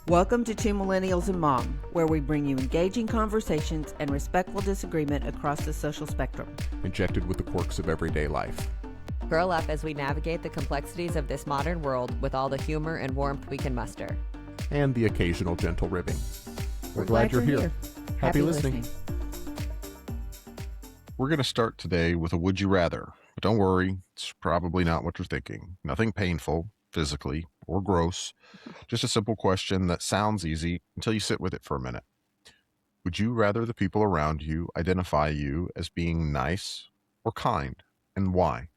Welcome to Two Millennials and Mom, where we bring you engaging conversations and respectful disagreement across the social spectrum. Injected with the quirks of everyday life. Curl up as we navigate the complexities of this modern world with all the humor and warmth we can muster. And the occasional gentle ribbing. We're glad you're here. Happy listening. We're going to start today with a would you rather. But don't worry, it's probably not what you're thinking. Nothing painful, physically, or gross. Just a simple question that sounds easy until you sit with it for a minute. Would you rather the people around you identify you as being nice or kind, and why?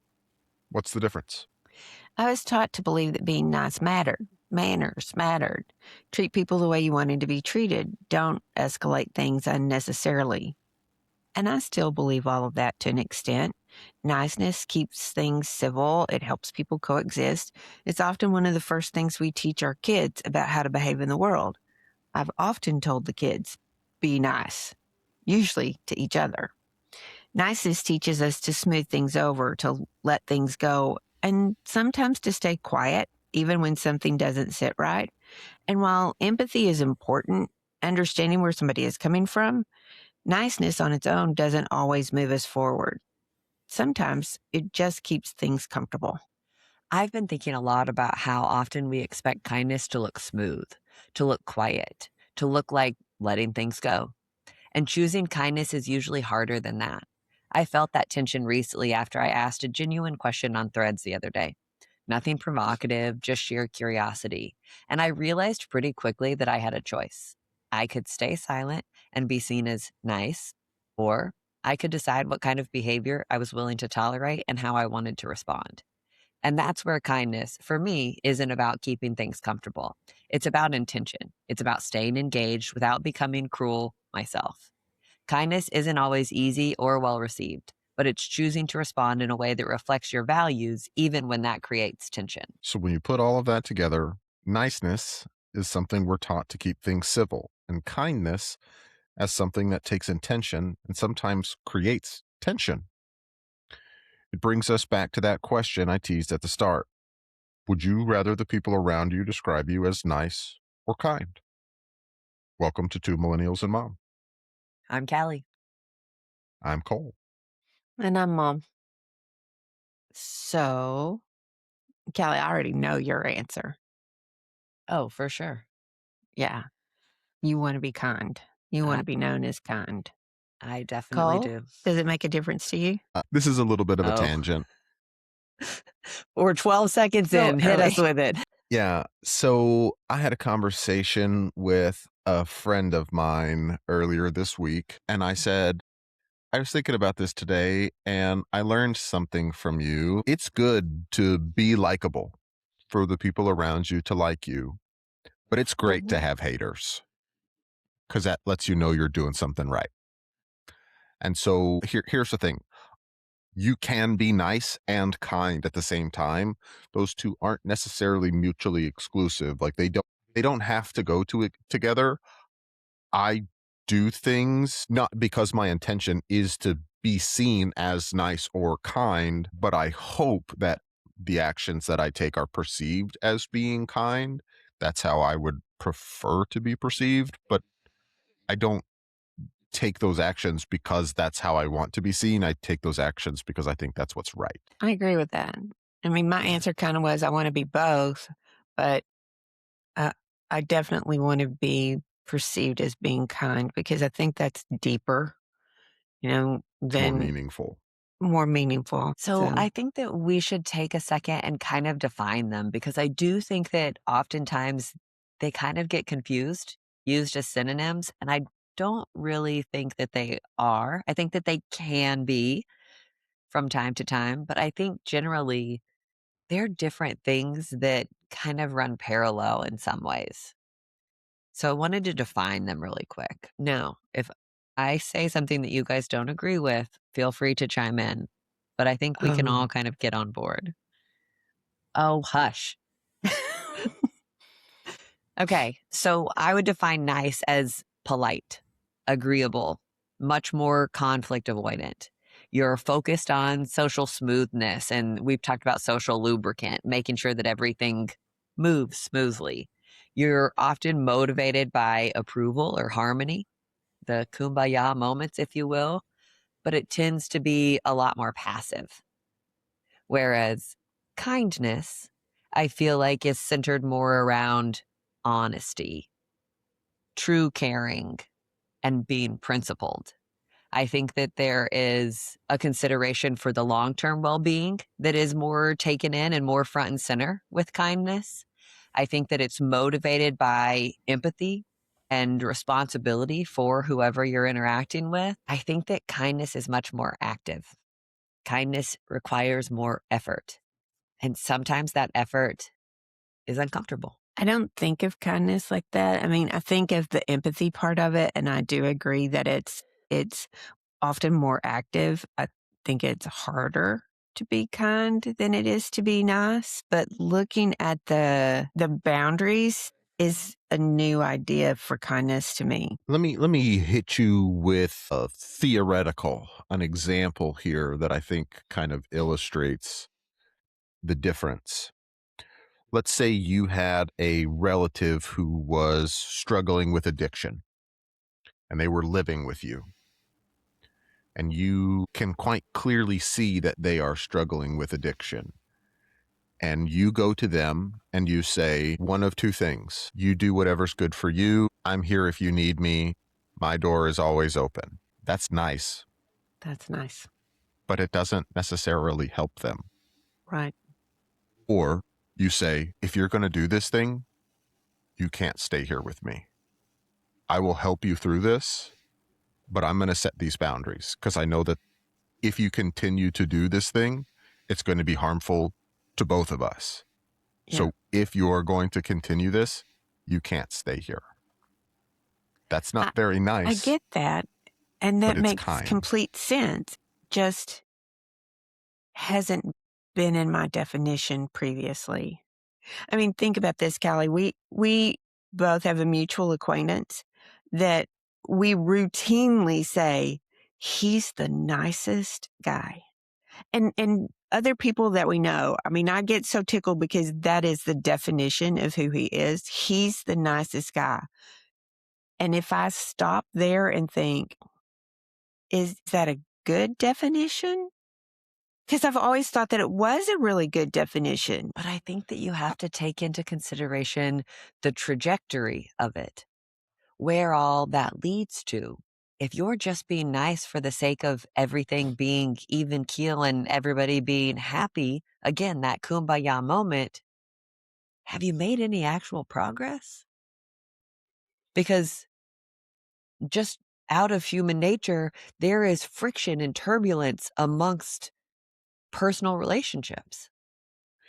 What's the difference? I was taught to believe that being nice mattered. Manners mattered. Treat people the way you wanted to be treated. Don't escalate things unnecessarily. And I still believe all of that to an extent. Niceness keeps things civil. It helps people coexist. It's often one of the first things we teach our kids about how to behave in the world. I've often told the kids, be nice, usually to each other. Niceness teaches us to smooth things over, to let things go, and sometimes to stay quiet, even when something doesn't sit right. And while empathy is important, understanding where somebody is coming from, niceness on its own doesn't always move us forward. Sometimes it just keeps things comfortable. I've been thinking a lot about how often we expect kindness to look smooth, to look quiet, to look like letting things go. And choosing kindness is usually harder than that. I felt that tension recently after I asked a genuine question on Threads the other day. Nothing provocative, just sheer curiosity. And I realized pretty quickly that I had a choice. I could stay silent and be seen as nice, or I could decide what kind of behavior I was willing to tolerate and how I wanted to respond. And that's where kindness, for me, isn't about keeping things comfortable. It's about intention. It's about staying engaged without becoming cruel myself. Kindness isn't always easy or well received, but it's choosing to respond in a way that reflects your values, even when that creates tension. So when you put all of that together, niceness is something we're taught to keep things civil, and kindness as something that takes intention and sometimes creates tension. It brings us back to that question I teased at the start. Would you rather the people around you describe you as nice or kind? Welcome to Two Millennials and Mom. I'm Callie. I'm Cole. And I'm Mom. So, Callie, I already know your answer. Oh, for sure. Yeah. You want to be kind. You want to be known as kind. I definitely Cole, do. does it make a difference to you? This is a little bit of a tangent. We're 12 seconds So in. Hit early. us with it. Yeah. So I had a conversation with a friend of mine earlier this week, and I said, I was thinking about this today, and I learned something from you. It's good to be likable, for the people around you to like you, but it's great to have haters, because that lets you know you're doing something right. And so here's the thing. You can be nice and kind at the same time. Those two aren't necessarily mutually exclusive. Like they don't have to go to it together. I do things not because my intention is to be seen as nice or kind, but I hope that the actions that I take are perceived as being kind. That's how I would prefer to be perceived, but I don't take those actions because that's how I want to be seen. I take those actions because I think that's what's right. I agree with that. I mean, my answer kind of was I want to be both, but I definitely want to be perceived as being kind because I think that's deeper, It's than more meaningful. more meaningful. So I think that we should take a second and kind of define them, because I do think that oftentimes they kind of get confused, used as synonyms, and I don't really think that they are. I think that they can be from time to time, but I think generally they're different things that kind of run parallel in some ways. So I wanted to define them really quick. Now, if I say something that you guys don't agree with, feel free to chime in. But I think we can all kind of get on board. Oh, hush. Okay, so I would define nice as polite, agreeable, much more conflict avoidant. You're focused on social smoothness, and we've talked about social lubricant, making sure that everything moves smoothly. You're often motivated by approval or harmony, the kumbaya moments, if you will, but it tends to be a lot more passive. Whereas kindness, I feel like, is centered more around honesty, true caring, and being principled. I think that there is a consideration for the long-term well-being that is more taken in and more front and center with kindness. I think that it's motivated by empathy and responsibility for whoever you're interacting with. I think that kindness is much more active. Kindness requires more effort, and sometimes that effort is uncomfortable. I don't think of kindness like that. I mean, I think of the empathy part of it, and I do agree that it's often more active. I think it's harder to be kind than it is to be nice, but looking at the boundaries is a new idea for kindness to me. Let me hit you with a theoretical, an example here that I think kind of illustrates the difference. Let's say you had a relative who was struggling with addiction and they were living with you, and you can quite clearly see that they are struggling with addiction. And you go to them and you say one of two things: you do whatever's good for you. I'm here if you need me. My door is always open. That's nice, That's nice. but it doesn't necessarily help them. Right. Or you say, if you're going to do this thing, you can't stay here with me. I will help you through this, but I'm going to set these boundaries because I know that if you continue to do this thing, it's going to be harmful to both of us. Yeah. So if you're going to continue this, you can't stay here. That's not very nice. I get that. And that but it's makes kind. complete sense. Just hasn't been in my definition previously. I mean, think about this, Callie. We both have a mutual acquaintance that we routinely say, he's the nicest guy. And other people that we know, I mean, I get so tickled because that is the definition of who he is. He's the nicest guy. And if I stop there and think, is that a good definition? Because I've always thought that it was a really good definition. But I think that you have to take into consideration the trajectory of it, where all that leads to. If you're just being nice for the sake of everything being even keel and everybody being happy, again, that kumbaya moment, have you made any actual progress? Because just out of human nature, there is friction and turbulence amongst personal relationships.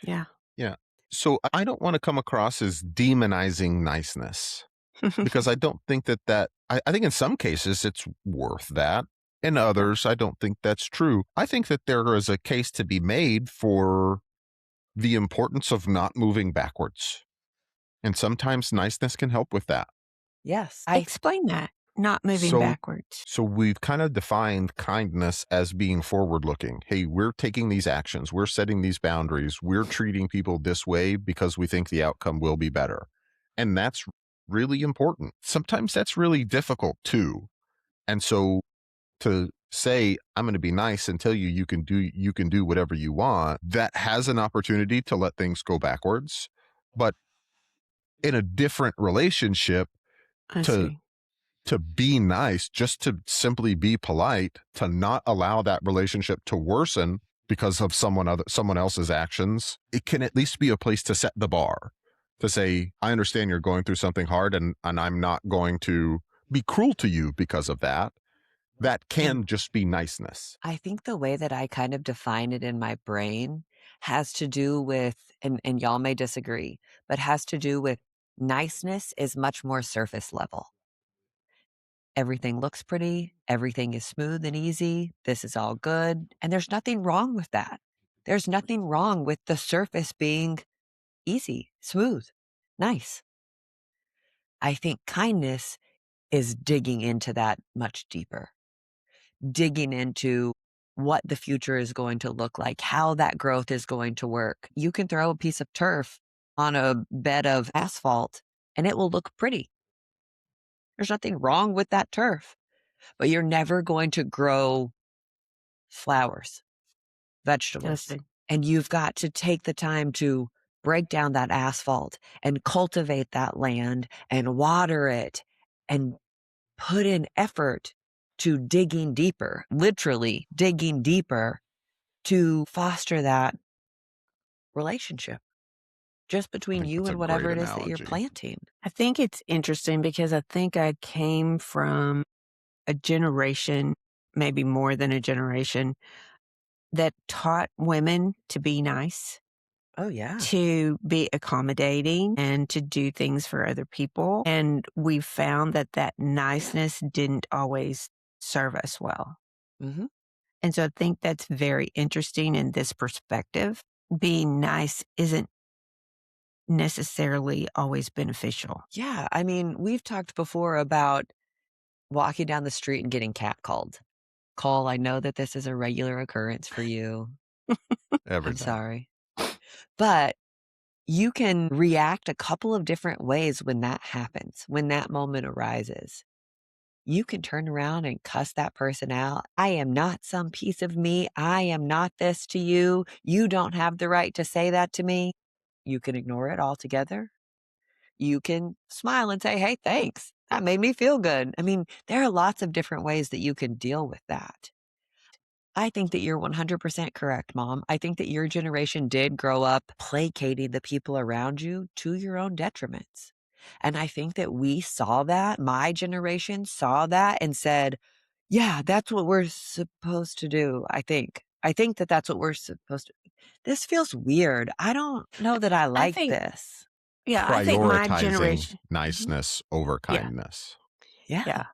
Yeah. Yeah. So I don't want to come across as demonizing niceness because I don't think I think in some cases it's worth that. In others, I don't think that's true. I think that there is a case to be made for the importance of not moving backwards. And sometimes niceness can help with that. Yes. Explain that. Not moving backwards. So we've kind of defined kindness as being forward looking. Hey, we're taking these actions. We're setting these boundaries. We're treating people this way because we think the outcome will be better. And that's really important. Sometimes that's really difficult too. And so to say, I'm going to be nice and tell you can do whatever you want, that has an opportunity to let things go backwards. But in a different relationship, I see. to be nice, just to simply be polite, to not allow that relationship to worsen because of someone else's actions, it can at least be a place to set the bar, to say, I understand you're going through something hard and I'm not going to be cruel to you because of that. That can just be niceness. I think the way that I kind of define it in my brain has to do with, and y'all may disagree, but has to do with niceness is much more surface level. Everything looks pretty. Everything is smooth and easy. This is all good. And there's nothing wrong with that. There's nothing wrong with the surface being easy, smooth, nice. I think kindness is digging into that much deeper, digging into what the future is going to look like, how that growth is going to work. You can throw a piece of turf on a bed of asphalt and it will look pretty. There's nothing wrong with that turf, but you're never going to grow flowers, vegetables. Yes. And you've got to take the time to break down that asphalt and cultivate that land and water it and put in effort to digging deeper, literally digging deeper to foster that relationship just I between think you that's a and whatever great it is that you're analogy. planting. I think it's interesting because I think I came from a generation, maybe more than a generation, that taught women to be nice, Oh, yeah. to be accommodating, and to do things for other people. And we found that that niceness didn't always serve us well. Mm-hmm. And so I think that's very interesting in this perspective. Being nice isn't necessarily always beneficial. Yeah. I mean, we've talked before about walking down the street and getting catcalled. Cole, I know that this is a regular occurrence for you. Every I'm day. sorry. But you can react a couple of different ways when that happens, when that moment arises. You can turn around and cuss that person out. I am not some piece of me. I am not this to you. You don't have the right to say that to me. You can ignore it altogether. You can smile and say, hey, thanks. That made me feel good. I mean, there are lots of different ways that you can deal with that. I think that you're 100% correct, Mom. I think that your generation did grow up placating the people around you to your own detriments. And I think that we saw that, my generation saw that and said, yeah, that's what we're supposed to do, I think. I think that that's what we're supposed to. This feels weird. I don't know that I like think- this. Yeah, I think my Prioritizing generation. niceness over Yeah. kindness. Yeah.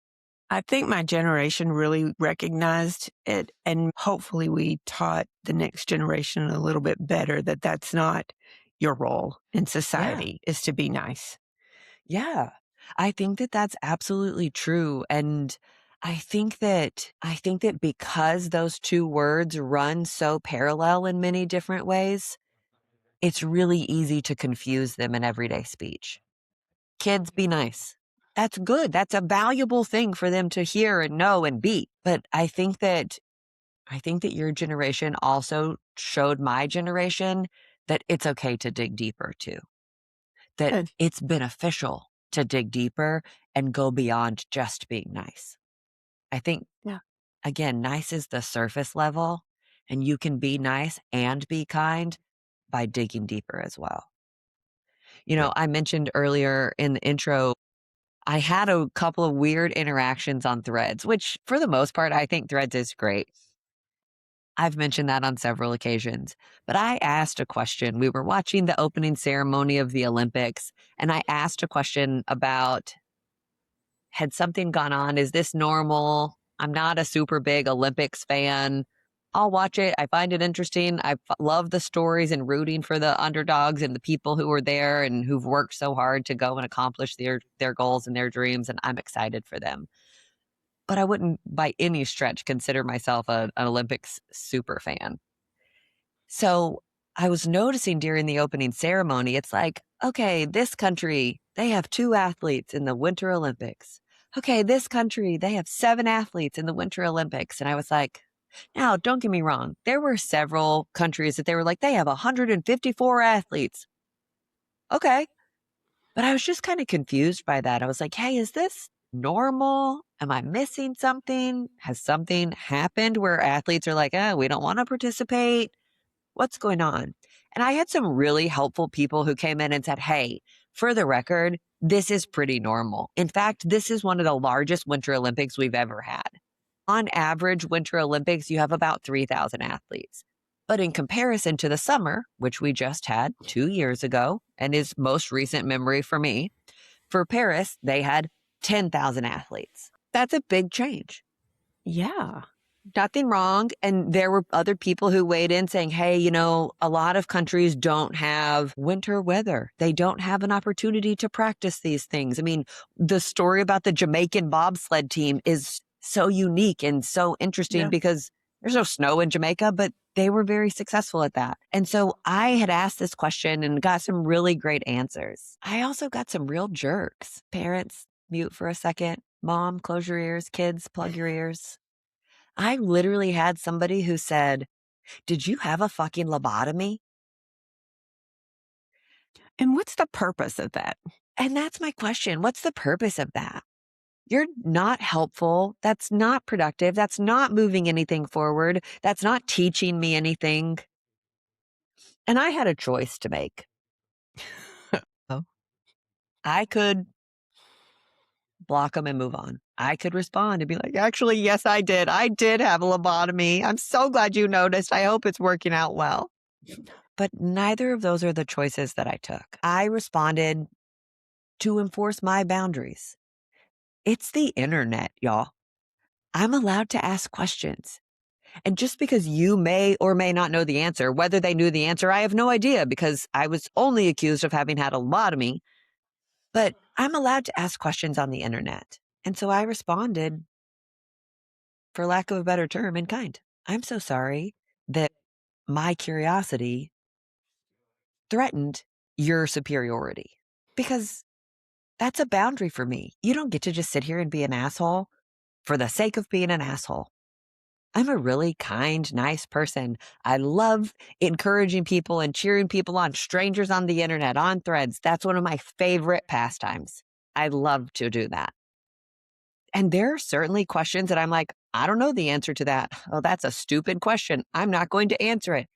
I think my generation really recognized it, and hopefully we taught the next generation a little bit better that that's not your role in society, is to be nice. Yeah. I think that that's absolutely true. And I think that because those two words run so parallel in many different ways, it's really easy to confuse them in everyday speech. Kids, be nice. That's good. That's a valuable thing for them to hear and know and be. But I think that your generation also showed my generation that it's okay to dig deeper too. That Good. it's beneficial to dig deeper and go beyond just being nice. I think, again, nice is the surface level, and you can be nice and be kind by digging deeper as well. You know, Yep. I mentioned earlier in the intro, I had a couple of weird interactions on Threads, which for the most part, I think Threads is great. I've mentioned that on several occasions, but I asked a question. We were watching the opening ceremony of the Olympics, and I asked a question about, had something gone on? Is this normal? I'm not a super big Olympics fan. I'll watch it. I find it interesting. I love the stories and rooting for the underdogs and the people who are there and who've worked so hard to go and accomplish their goals and their dreams, and I'm excited for them. But I wouldn't by any stretch consider myself an Olympics super fan. So I was noticing during the opening ceremony, it's like, okay, this country, they have 2 athletes in the Winter Olympics. Okay, this country, they have 7 athletes in the Winter Olympics. And I was like, now, don't get me wrong. There were several countries that they were like, they have 154 athletes. Okay. But I was just kind of confused by that. I was like, hey, is this normal? Am I missing something? Has something happened where athletes are like, we don't want to participate? What's going on? And I had some really helpful people who came in and said, hey, for the record, this is pretty normal. In fact, this is one of the largest Winter Olympics we've ever had. On average, Winter Olympics, you have about 3,000 athletes. But in comparison to the summer, which we just had 2 years ago and is most recent memory for me, for Paris, they had 10,000 athletes. That's a big change. Yeah. Nothing wrong. And there were other people who weighed in saying, hey, you know, a lot of countries don't have winter weather. They don't have an opportunity to practice these things. I mean, the story about the Jamaican bobsled team is so unique and so interesting because there's no snow in Jamaica, but they were very successful at that. And so I had asked this question and got some really great answers. I also got some real jerks. Parents, mute for a second. Mom, close your ears. Kids, plug your ears. I literally had somebody who said, "Did you have a fucking lobotomy?" And what's the purpose of that? And that's my question. What's the purpose of that? You're not helpful. That's not productive. That's not moving anything forward. That's not teaching me anything. And I had a choice to make. Oh. I could block them and move on. I could respond and be like, actually, yes, I did. I did have a lobotomy. I'm so glad you noticed. I hope it's working out well. But neither of those are the choices that I took. I responded to enforce my boundaries. It's the internet, y'all. I'm allowed to ask questions. And just because you may or may not know the answer, whether they knew the answer, I have no idea because I was only accused of having had a lobotomy. But I'm allowed to ask questions on the internet. And so I responded, for lack of a better term, in kind. I'm so sorry that my curiosity threatened your superiority, because that's a boundary for me. You don't get to just sit here and be an asshole for the sake of being an asshole. I'm a really kind, nice person. I love encouraging people and cheering people on, strangers on the internet, on threads. That's one of my favorite pastimes. I love to do that. And there are certainly questions that I'm like, I don't know the answer to that. Oh, that's a stupid question. I'm not going to answer it.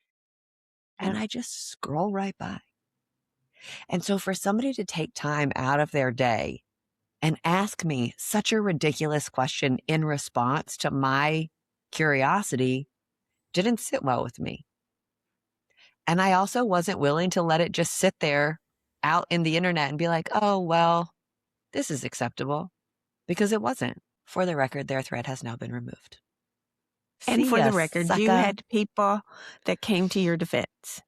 And I just scroll right by. And so for somebody to take time out of their day and ask me such a ridiculous question in response to my curiosity didn't sit well with me. And I also wasn't willing to let it just sit there out in the internet and be like, oh, well, this is acceptable, because it wasn't. For the record, their thread has now been removed. And See for ya, the record, you sucker. had people that came to your defense.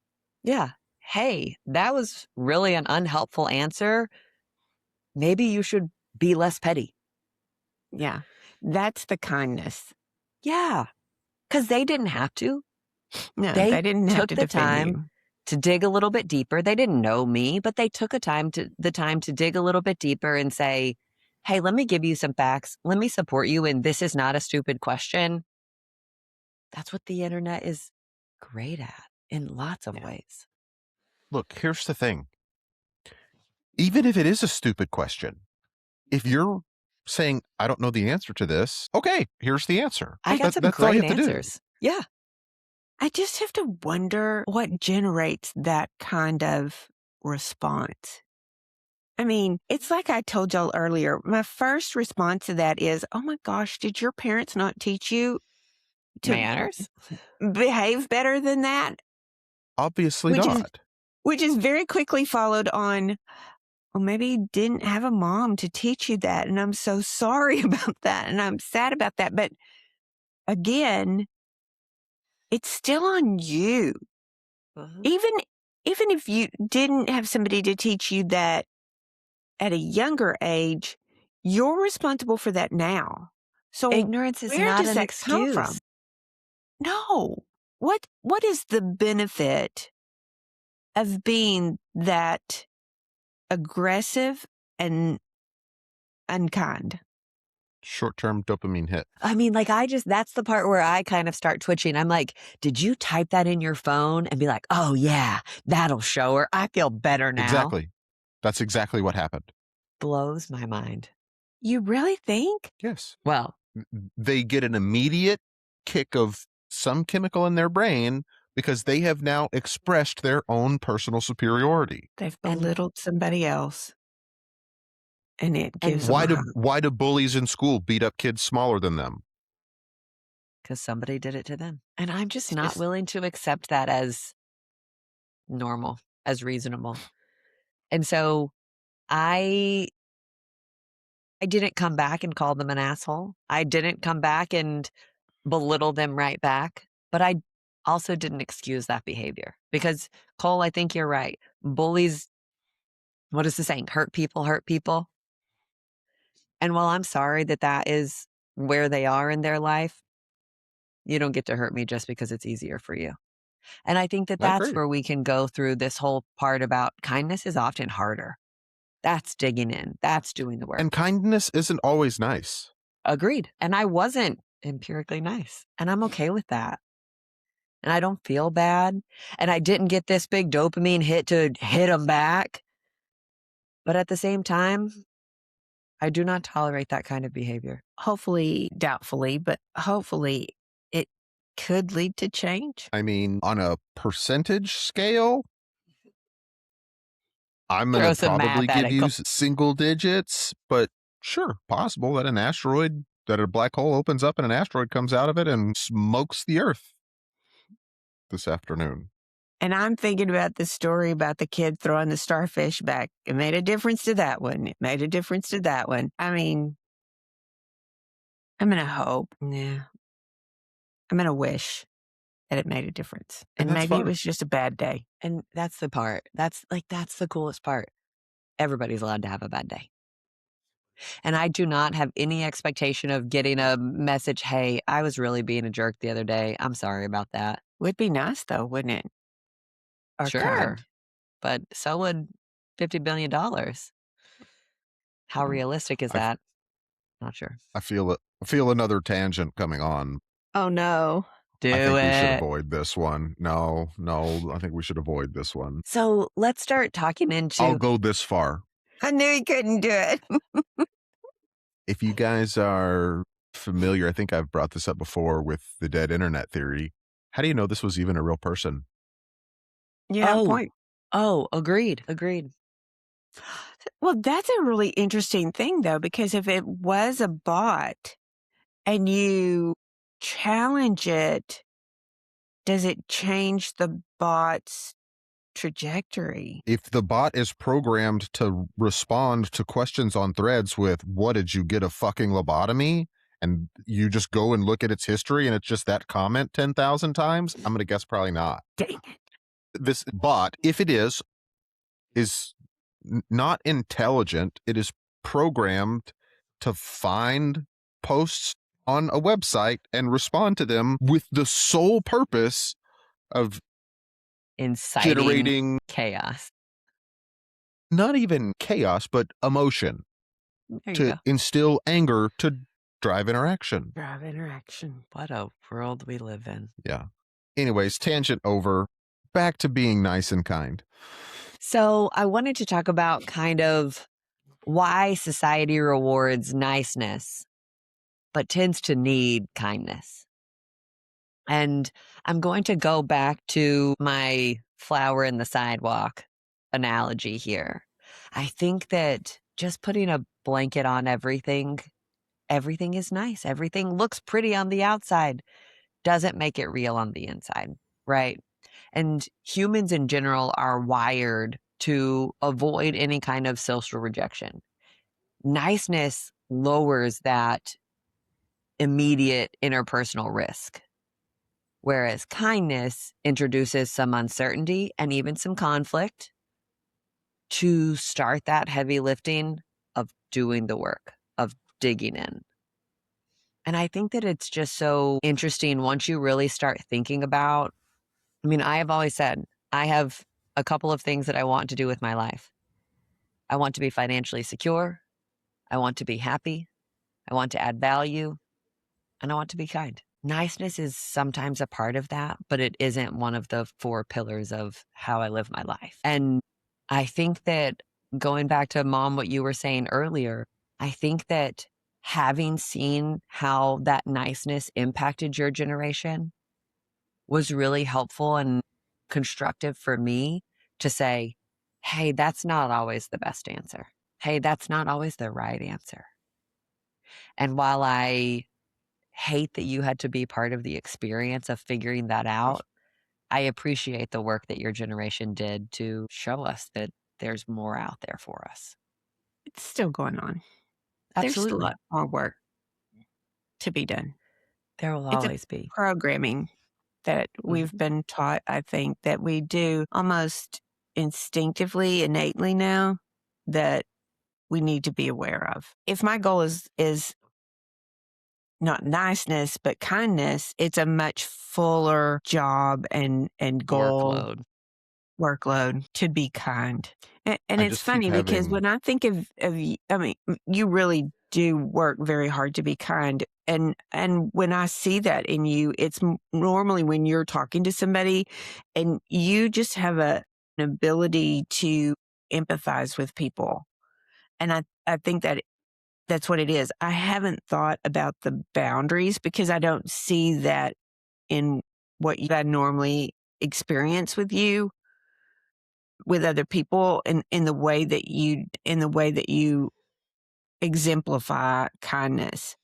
Yeah. Hey, that was really an unhelpful answer. Maybe you should be less petty. Yeah. That's the kindness. Yeah. Because they didn't have to. No, They they didn't have took to the defend time you. to dig a little bit deeper. They didn't know me, but they took the time to dig a little bit deeper and say, hey, let me give you some facts. Let me support you. And this is not a stupid question. That's what the internet is great at in lots of ways. Look, here's the thing. Even if it is a stupid question, if you're saying, I don't know the answer to this, okay, here's the answer. I got some That's all you great have to do. answers. Yeah. I just have to wonder what generates that kind of response. I mean, it's like I told y'all earlier. My first response to that is, oh my gosh, did your parents not teach you to Manners? behave better than that? Obviously Which not. Which is very quickly followed on, well, maybe you didn't have a mom to teach you that. And I'm so sorry about that. And I'm sad about that. But again, it's still on you. Even if you didn't have somebody to teach you that at a younger age, you're responsible for that now. So Ignorance is where not does an that come from? excuse. No. What is the benefit of being that aggressive and unkind? Short-term dopamine hit. I mean, like, that's the part where I kind of start twitching. I'm like, did you type that in your phone and be like, oh yeah, that'll show her. I feel better now. Exactly. That's exactly what happened. Blows my mind. You really think? Yes. Well, They get an immediate kick of some chemical in their brain because they have now expressed their own personal superiority. They've And- belittled somebody else. And it gives Why them why do bullies in school beat up kids smaller than them? because somebody did it to them. And I'm just not just- willing to accept that as normal, as reasonable. And so I didn't come back and call them an asshole. I didn't come back and belittle them right back. But I also didn't excuse that behavior because, Cole, I think you're right. Bullies, what is the saying? Hurt people hurt people. And while I'm sorry that is where they are in their life, You don't get to hurt me just because it's easier for you. And I think that I that's agree. where we can go through this whole part about kindness is often harder. That's digging in. That's doing the work. And kindness isn't always nice. Agreed. And I wasn't empirically nice. And I'm okay with that. And I don't feel bad. And I didn't get this big dopamine hit to hit them back. But at the same time, I do not tolerate that kind of behavior. Hopefully, doubtfully, but hopefully it could lead to change. I mean, on a percentage scale, I'm going Throw to some probably math at give it. you Go. single digits, but sure, possible that that a black hole opens up and an asteroid comes out of it and smokes the Earth this afternoon. And I'm thinking about the story about the kid throwing the starfish back. It made a difference to that one. It made a difference to that one. I mean, I'm going to hope. Yeah. I'm going to wish that it made a difference. And And that's maybe it fine. was just a bad day. And that's the part. That's the coolest part. Everybody's allowed to have a bad day. And I do not have any expectation of getting a message, hey, I was really being a jerk the other day. I'm sorry about that. Would be nice, though, wouldn't it? Or Sure. kind. But so would $50 billion. How realistic is that? Not sure. I feel another tangent coming on. Oh, no. Do I think we should it. avoid this one. No, I think we should avoid this one. So let's start talking into. I'll go this far. I knew he couldn't do it. If you guys are familiar, I think I've brought this up before with the dead internet theory. How do you know this was even a real person? You have a Oh. point. Oh, agreed. Well, that's a really interesting thing, though, because if it was a bot and you challenge it, does it change the bot's trajectory? If the bot is programmed to respond to questions on threads with, what did you get, a fucking lobotomy? And you just go and look at its history and it's just that comment 10,000 times, I'm going to guess probably not. Dang it. This bot, if it is not intelligent. It is programmed to find posts on a website and respond to them with the sole purpose of Inciting generating chaos. not even chaos, but emotion, There you to go. instill anger, to drive interaction. Drive interaction. What a world we live in. Yeah. Anyways, tangent over. Back to being nice and kind. So I wanted to talk about kind of why society rewards niceness, but tends to need kindness. And I'm going to go back to my flower in the sidewalk analogy here. I think that just putting a blanket on everything is nice. Everything looks pretty on the outside, doesn't make it real on the inside, right? And humans in general are wired to avoid any kind of social rejection. Niceness lowers that immediate interpersonal risk, whereas kindness introduces some uncertainty and even some conflict to start that heavy lifting of doing the work, of digging in. And I think that it's just so interesting once you really start thinking about, I mean, I have always said, I have a couple of things that I want to do with my life. I want to be financially secure. I want to be happy. I want to add value. And I want to be kind. Niceness is sometimes a part of that, but it isn't one of the 4 pillars of how I live my life. And I think that going back to Mom, what you were saying earlier, I think that having seen how that niceness impacted your generation was really helpful and constructive for me to say, hey, that's not always the best answer. Hey, that's not always the right answer. And while I hate that you had to be part of the experience of figuring that out, I appreciate the work that your generation did to show us that there's more out there for us. It's still going on. Absolutely. There's still a lot more work to be done. There will It's a always be. Programming that we've been taught, I think, that we do almost instinctively, innately now, that we need to be aware of. If my goal is not niceness, but kindness, it's a much fuller job and goal workload to be kind. And I it's just keep funny because having when I think of you, I mean, you really do work very hard to be kind. And when I see that in you, it's normally when you're talking to somebody and you just have an ability to empathize with people. And I think that that's what it is. I haven't thought about the boundaries because I don't see that in what I normally experience with you, with other people, in the way that you exemplify kindness.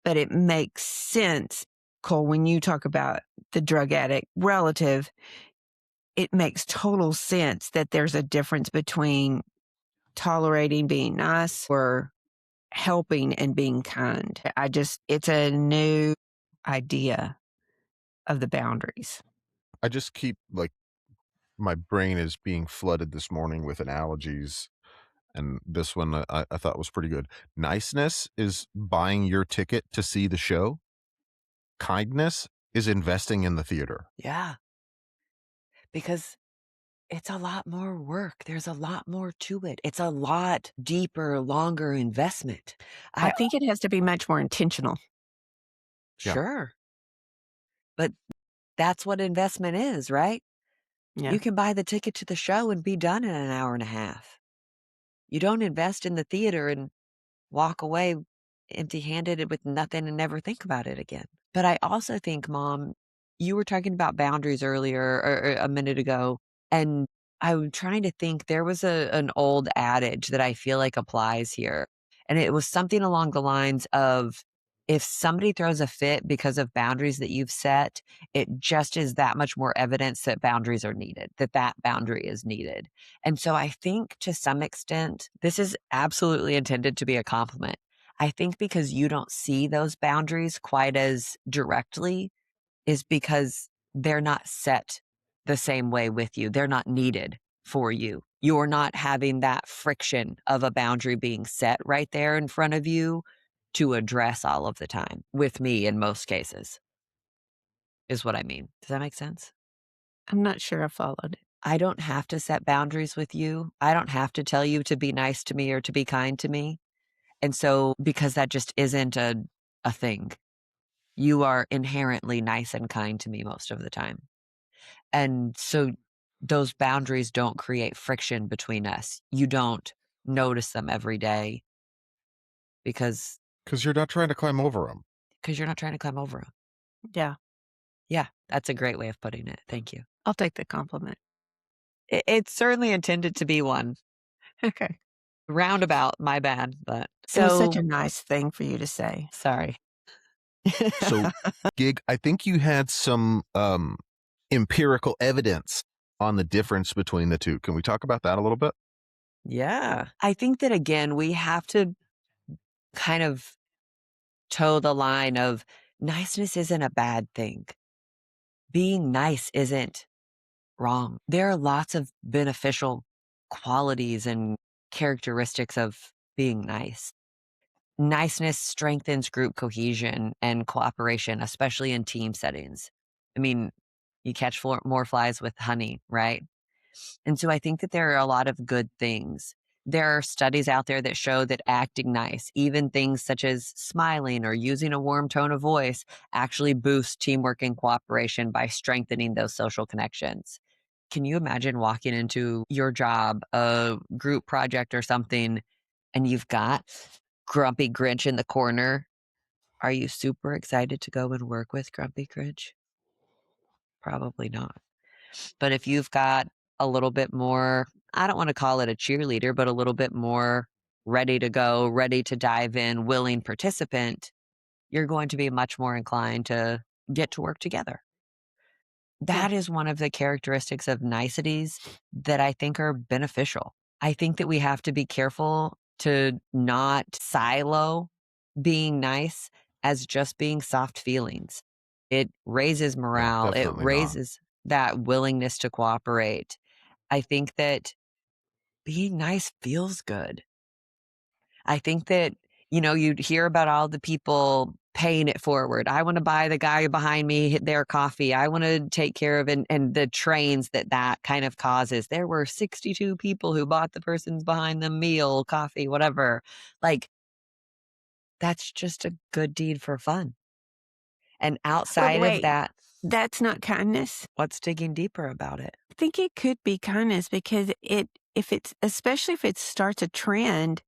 But it makes sense, Cole, when you talk about the drug addict relative, it makes total sense that there's a difference between tolerating being nice or helping and being kind. It's a new idea of the boundaries. I just keep like my brain is being flooded this morning with analogies, and this one I thought was pretty good. Niceness is buying your ticket to see the show. Kindness is investing in the theater. Yeah. Because it's a lot more work. There's a lot more to it. It's a lot deeper, longer investment. I think it has to be much more intentional. Yeah. Sure. But that's what investment is, right? Yeah. You can buy the ticket to the show and be done in an hour and a half. You don't invest in the theater and walk away empty-handed with nothing and never think about it again. But I also think, Mom, you were talking about boundaries earlier or a minute ago, and I'm trying to think. There was an old adage that I feel like applies here, and it was something along the lines of, if somebody throws a fit because of boundaries that you've set, it just is that much more evidence that boundaries are needed, that boundary is needed. And so I think to some extent, this is absolutely intended to be a compliment. I think because you don't see those boundaries quite as directly is because they're not set the same way with you. They're not needed for you. You're not having that friction of a boundary being set right there in front of you to address all of the time with me in most cases, is what I mean. Does that make sense? I'm not sure I followed it. I don't have to set boundaries with you. I don't have to tell you to be nice to me or to be kind to me. And so, because that just isn't a thing, you are inherently nice and kind to me most of the time. And so those boundaries don't create friction between us. You don't notice them every day because You're not trying to climb over them. you're not trying to climb over them. Yeah. Yeah, that's a great way of putting it. Thank you. I'll take the compliment. It's certainly intended to be one. Okay. Roundabout, my bad, but It was such a nice thing for you to say. sorry. So, Gig, I think you had some empirical evidence on the difference between the two. Can we talk about that a little bit? Yeah. I think that, again, we have to kind of toe the line of niceness isn't a bad thing. Being nice isn't wrong. There are lots of beneficial qualities and characteristics of being nice. Niceness strengthens group cohesion and cooperation, especially in team settings. I mean, you catch more flies with honey, right? And so I think that there are a lot of good things. There are studies out there that show that acting nice, even things such as smiling or using a warm tone of voice, actually boosts teamwork and cooperation by strengthening those social connections. Can you imagine walking into your job, a group project or something, and you've got Grumpy Grinch in the corner? Are you super excited to go and work with Grumpy Grinch? Probably not. But if you've got a little bit more, I don't want to call it a cheerleader, but a little bit more ready to go, ready to dive in, willing participant, you're going to be much more inclined to get to work together. That is one of the characteristics of niceties that I think are beneficial. I think that we have to be careful to not silo being nice as just being soft feelings. It raises morale. It definitely not. raises that willingness to cooperate. I think that being nice feels good. I think that, you hear about all the people paying it forward. I want to buy the guy behind me their coffee. I want to take care of and the trains that kind of causes. There were 62 people who bought the person's behind them meal, coffee, whatever. Like, that's just a good deed for fun. And But outside of wait, that, that's not kindness. what's digging deeper about it? I think it could be kindness because especially if it starts a trend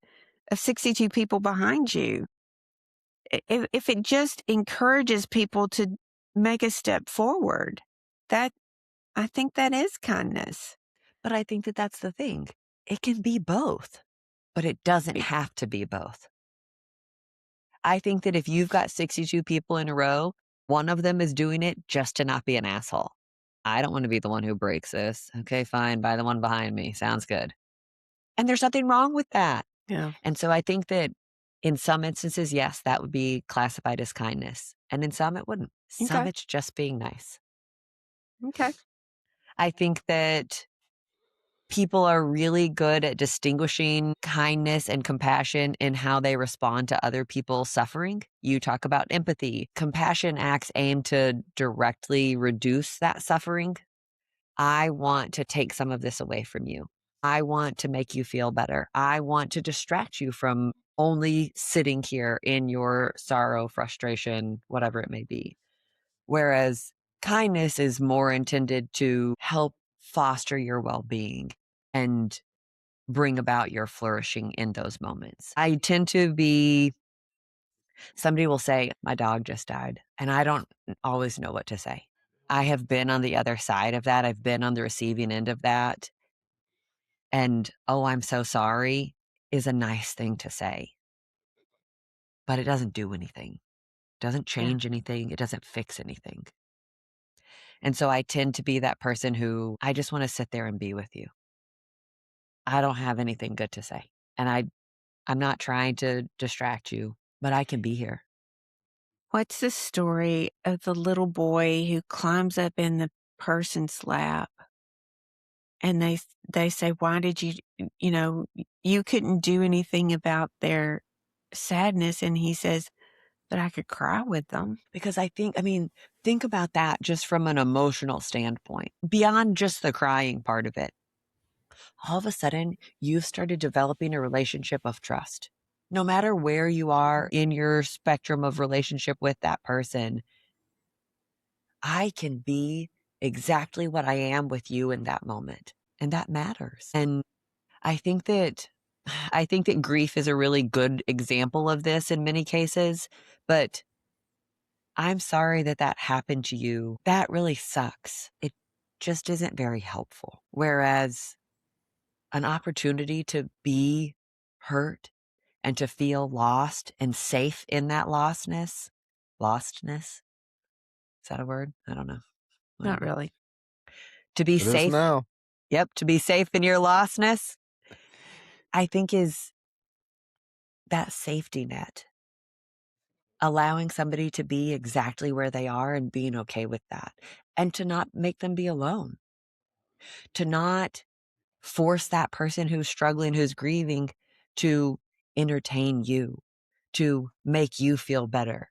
of 62 people behind you, if it just encourages people to make a step forward, that I think that is kindness. But I think that that's the thing. It can be both, but it doesn't have to be both. I think that if you've got 62 people in a row, one of them is doing it just to not be an asshole. I don't want to be the one who breaks this. Okay, fine. Buy the one behind me. Sounds good. And there's nothing wrong with that. Yeah. And so I think that in some instances, yes, that would be classified as kindness. And in some, it wouldn't. Some, Okay. it's just being nice. Okay. I think that people are really good at distinguishing kindness and compassion in how they respond to other people's suffering. You talk about empathy. Compassion acts aim to directly reduce that suffering. I want to take some of this away from you. I want to make you feel better. I want to distract you from only sitting here in your sorrow, frustration, whatever it may be. Whereas kindness is more intended to help foster your well-being and bring about your flourishing in those moments. I tend to be, somebody will say, my dog just died, and I don't always know what to say. I have been on the other side of that. I've been on the receiving end of that. And, oh, I'm so sorry is a nice thing to say, but it doesn't do anything. It doesn't change anything. It doesn't fix anything. And so I tend to be that person who I just want to sit there and be with you. I don't have anything good to say. And I'm not trying to distract you, but I can be here. What's the story of the little boy who climbs up in the person's lap and they say, why did you couldn't do anything about their sadness? And he says, but I could cry with them. Because think about that just from an emotional standpoint, beyond just the crying part of it. All of a sudden, you've started developing a relationship of trust. No matter where you are in your spectrum of relationship with that person, I can be exactly what I am with you in that moment. And that matters. And I think that grief is a really good example of this in many cases, but I'm sorry that happened to you. That really sucks. It just isn't very helpful. Whereas an opportunity to be hurt and to feel lost and safe in that lostness. Is that a word? I don't know. Not Whatever. really. To be It is safe. now. Yep. To be safe in your lostness, I think is that safety net. Allowing somebody to be exactly where they are and being okay with that. And to not make them be alone. To not force that person who's struggling, who's grieving, to entertain you, to make you feel better.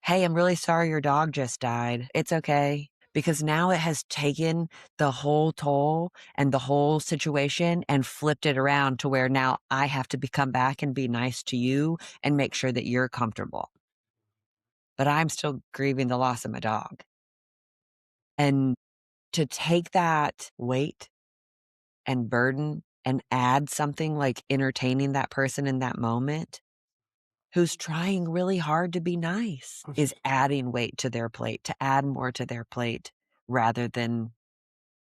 Hey, I'm really sorry your dog just died. It's okay. Because now it has taken the whole toll and the whole situation and flipped it around to where now I have to come back and be nice to you and make sure that you're comfortable. But I'm still grieving the loss of my dog. And to take that weight and burden and add something like entertaining that person in that moment who's trying really hard to be nice is adding weight to their plate, to add more to their plate rather than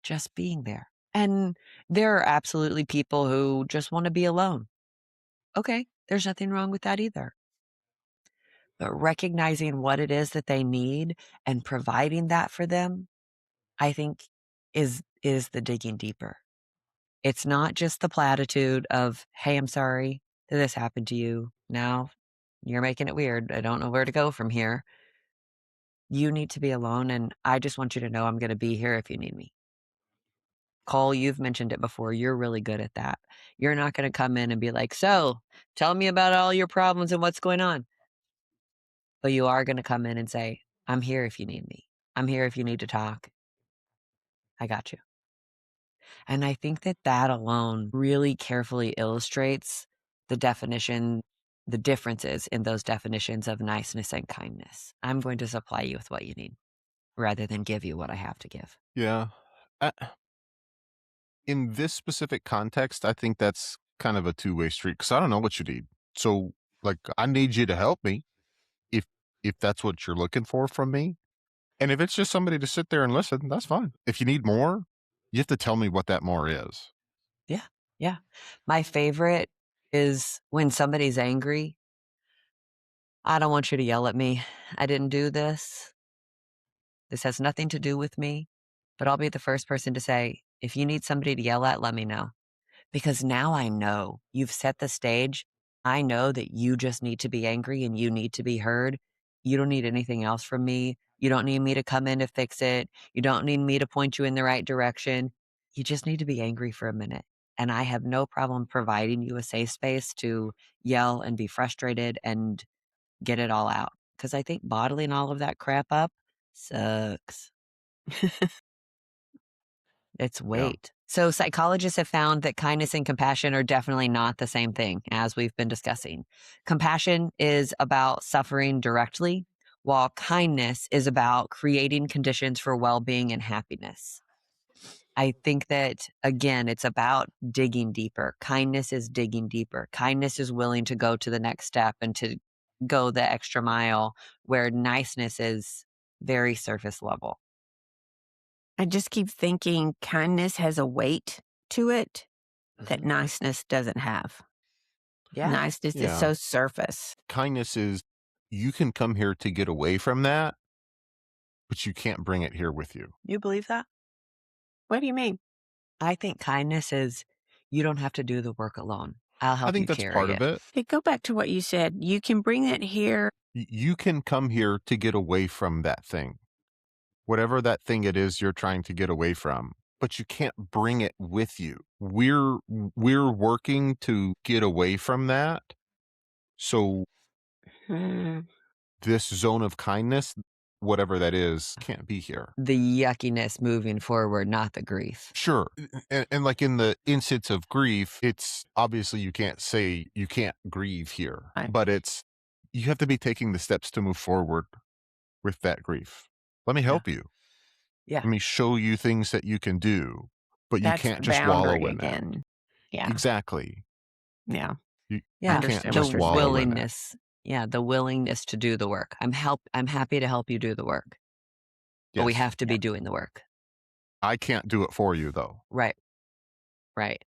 just being there. And there are absolutely people who just want to be alone. Okay, there's nothing wrong with that either. But recognizing what it is that they need and providing that for them, I think is the digging deeper. It's not just the platitude of, hey, I'm sorry that this happened to you. Now you're making it weird. I don't know where to go from here. You need to be alone, and I just want you to know I'm going to be here if you need me. Cole, you've mentioned it before. You're really good at that. You're not going to come in and be like, so tell me about all your problems and what's going on. but you are going to come in and say, I'm here if you need me. I'm here if you need to talk. I got you. And I think that that alone really carefully illustrates the definition, the differences in those definitions of niceness and kindness. I'm going to supply you with what you need rather than give you what I have to give. Yeah. Uh, in this specific context, I think that's kind of a two-way street because I don't know what you need. So, like, I need you to help me if that's what you're looking for from me. And if it's just somebody to sit there and listen, that's fine. If you need more, you have to tell me what that more is. Yeah. Yeah. My favorite is when somebody's angry. I don't want you to yell at me. I didn't do this. This has nothing to do with me. But I'll be the first person to say, if you need somebody to yell at, let me know. Because now I know you've set the stage. I know that you just need to be angry and you need to be heard. You don't need anything else from me. You don't need me to come in to fix it. You don't need me to point you in the right direction. You just need to be angry for a minute. And I have no problem providing you a safe space to yell and be frustrated and get it all out. Because I think bottling all of that crap up sucks. It's weight. So psychologists have found that kindness and compassion are definitely not the same thing, as we've been discussing. Compassion is about suffering directly, while kindness is about creating conditions for well-being and happiness. I think that, again, it's about digging deeper. Kindness is digging deeper. Kindness is willing to go to the next step and to go the extra mile, where niceness is very surface level. I just keep thinking kindness has a weight to it that niceness doesn't have. Yeah. Niceness is so surface. Kindness is, you can come here to get away from that, but you can't bring it here with you. You believe that? What do you mean? I think kindness is, you don't have to do the work alone. I'll help I think you that's carry part of it. Hey, go back to what you said. You can bring it here. You can come here to get away from that thing, whatever that thing it is you're trying to get away from, but you can't bring it with you. We're working to get away from that. So this zone of kindness, whatever that is, can't be here. The yuckiness moving forward, not the grief. Sure. And like in the instance of grief, it's obviously you can't say you can't grieve here, Right. but it's, you have to be taking the steps to move forward with that grief. Let me help you. Yeah. Let me show you things that you can do, but That's you can't just boundary wallow in again. that. Yeah. Exactly. Yeah. You Yeah. can't The just wallow in it. willingness. Yeah. The willingness to do the work. I'm happy to help you do the work. But we Yes. have to be doing the work. I can't do it for you though. Right. Right.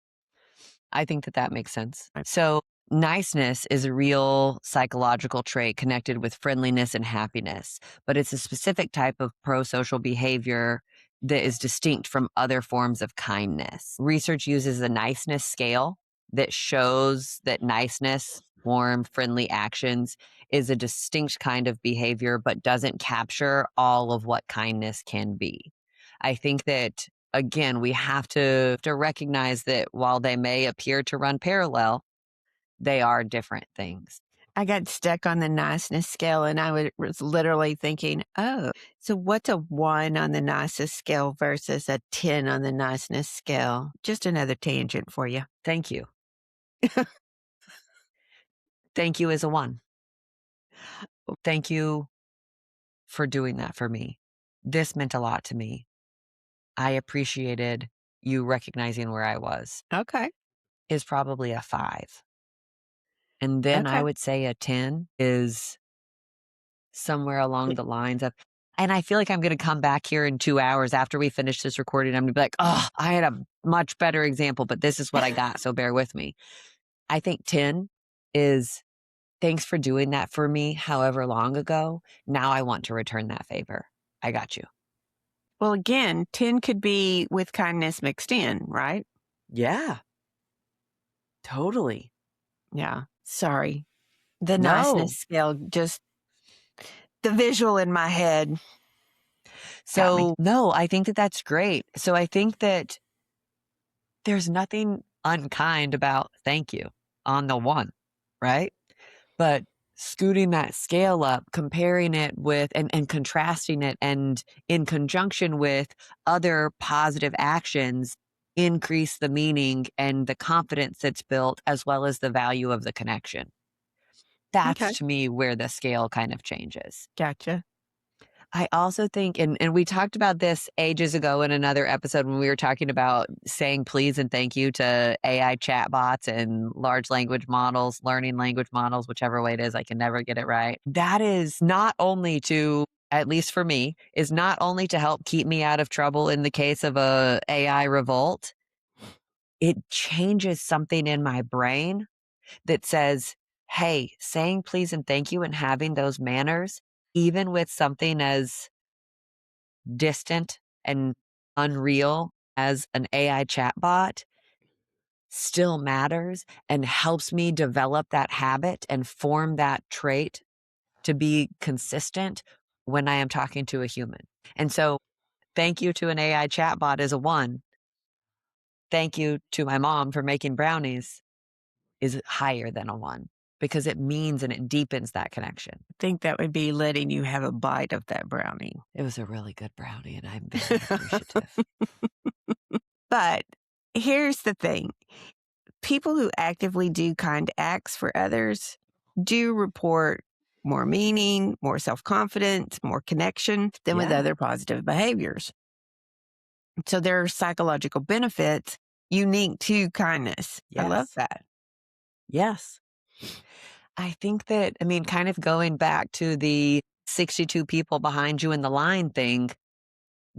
I think that makes sense. So niceness is a real psychological trait connected with friendliness and happiness, but it's a specific type of pro-social behavior that is distinct from other forms of kindness. Research uses a niceness scale that shows that niceness, warm, friendly actions is a distinct kind of behavior, but doesn't capture all of what kindness can be. I think that, again, we have to recognize that while they may appear to run parallel, they are different things. I got stuck on the niceness scale and I was literally thinking, oh, so what's a 1 on the niceness scale versus a 10 on the niceness scale? Just another tangent for you. Thank you. Thank you is a 1. Thank you for doing that for me. This meant a lot to me. I appreciated you recognizing where I was. Okay. Is probably a 5. And then I Okay. would say a 10 is somewhere along the lines of, and I feel like I'm going to come back here in 2 hours after we finish this recording. I'm going to be like, oh, I had a much better example, but this is what I got. So bear with me. I think 10 is, thanks for doing that for me however long ago. Now I want to return that favor. I got you. Well, again, 10 could be with kindness mixed in, right? Yeah. Totally. Yeah. Sorry. The No. niceness scale, just the visual in my head. So, no, I think that that's great. So I think that there's nothing unkind about thank you on the 1, right? But scooting that scale up, comparing it with and contrasting it, and in conjunction with other positive actions, increase the meaning and the confidence that's built, as well as the value of the connection. That's Okay. to me where the scale kind of changes. Gotcha. I also think, and we talked about this ages ago in another episode when we were talking about saying please and thank you to AI chatbots and large language models, learning language models, whichever way it is, I can never get it right. That is not only to, at least for me, is not only to help keep me out of trouble in the case of a AI revolt. It changes something in my brain that says, hey, saying please and thank you and having those manners, even with something as distant and unreal as an AI chatbot, still matters and helps me develop that habit and form that trait to be consistent when I am talking to a human. And so thank you to an AI chatbot is a 1. Thank you to my mom for making brownies is higher than a 1 because it means and it deepens that connection. I think that would be letting you have a bite of that brownie. It was a really good brownie and I'm very appreciative. But here's the thing. People who actively do kind acts for others do report more meaning, more self-confidence, more connection than with Yeah. other positive behaviors. So there are psychological benefits unique to kindness. I love Yes. that. Yes. I think that, I mean, kind of going back to the 62 people behind you in the line thing,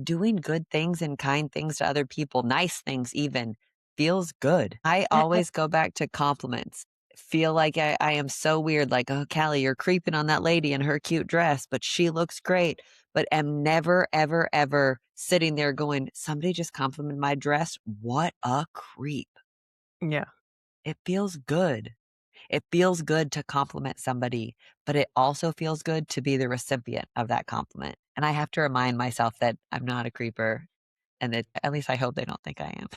doing good things and kind things to other people, nice things even, feels good. I always go back to compliments. Feel like I am so weird, like, oh, Callie, you're creeping on that lady in her cute dress, but she looks great. But am never, ever, ever sitting there going, somebody just complimented my dress. What a creep. Yeah. It feels good. It feels good to compliment somebody, but it also feels good to be the recipient of that compliment. And I have to remind myself that I'm not a creeper and that at least I hope they don't think I am.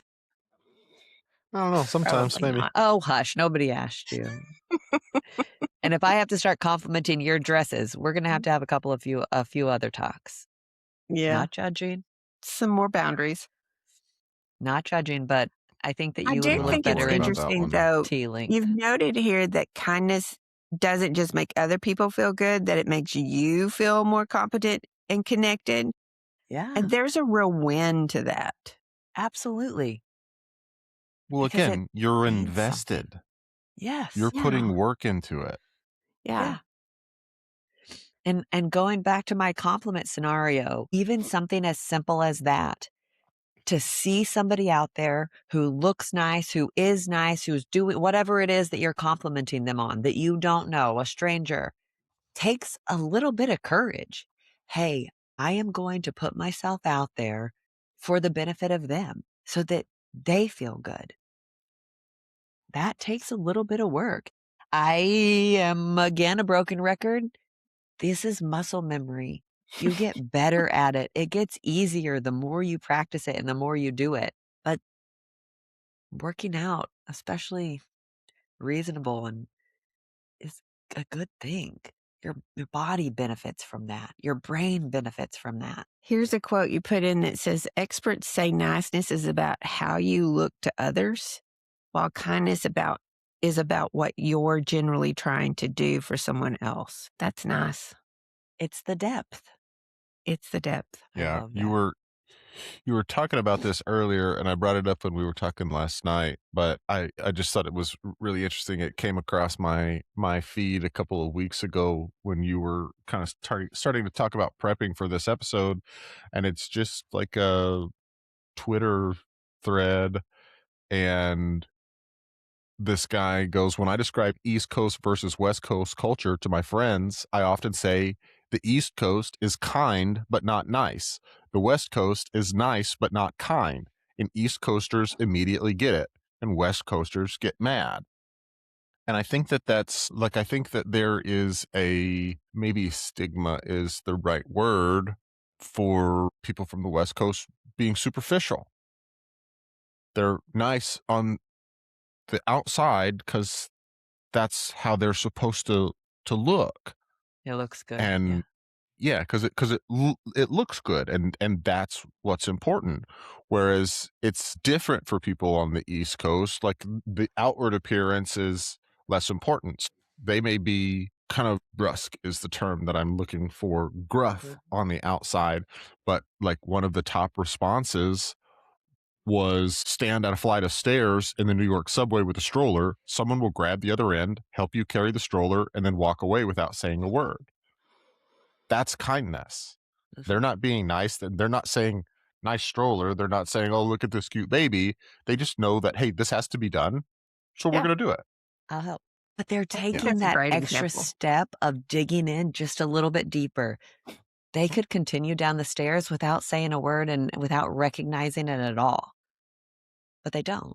I don't know. Sometimes Probably maybe. not. Oh, hush. Nobody asked you. And if I have to start complimenting your dresses, we're going to have a few other talks. Yeah. Not judging, Some more boundaries. but I think that I you would do look think it's better in interesting, one. though. tea length. You've noted here that kindness doesn't just make other people feel good, that it makes you feel more competent and connected. Yeah, And there's a real win to that. absolutely. Well, Because it again, you're means invested. something. Yes. You're Yeah. putting work into it. Yeah. And going back to my compliment scenario, even something as simple as that, to see somebody out there who looks nice, who is nice, who's doing whatever it is that you're complimenting them on that you don't know, a stranger, takes a little bit of courage. Hey, I am going to put myself out there for the benefit of them so that they feel good. That takes a little bit of work. I am, again, a broken record. This is muscle memory. You get better at it. It gets easier the more you practice it and the more you do it. But working out, especially reasonable, and is a good thing. Your body benefits from that. Your brain benefits from that. Here's a quote you put in that says, experts say niceness is about how you look to others, while kindness is about what you're generally trying to do for someone else. That's nice. It's the depth. It's the depth. I Yeah, love you that. were talking about this earlier, and I brought it up when we were talking last night. But I just thought it was really interesting. It came across my feed a couple of weeks ago when you were kind of starting to talk about prepping for this episode, and it's just like a Twitter thread, and this guy goes, when I describe East Coast versus West Coast culture to my friends, I often say the East Coast is kind but not nice. The West Coast is nice but not kind. And East Coasters immediately get it, and West Coasters get mad. And I think I think that there is maybe stigma is the right word for people from the West Coast being superficial. They're nice on the outside because that's how they're supposed to to look. It looks good. And yeah, because it looks good, and that's what's important. Whereas it's different for people on the East Coast. Like the outward appearance is less important. They may be kind of brusque is the term that I'm looking for, gruff on the outside, but like one of the top responses was stand at a flight of stairs in the New York subway with a stroller. Someone will grab the other end, help you carry the stroller, and then walk away without saying a word. That's kindness. They're not being nice. They're not saying nice stroller. They're not saying, oh, look at this cute baby. They just know that, hey, this has to be done. So we're going to do it. I'll help. But they're taking That's a that great extra example. step of digging in just a little bit deeper. They could continue down the stairs without saying a word and without recognizing it at all. But they don't.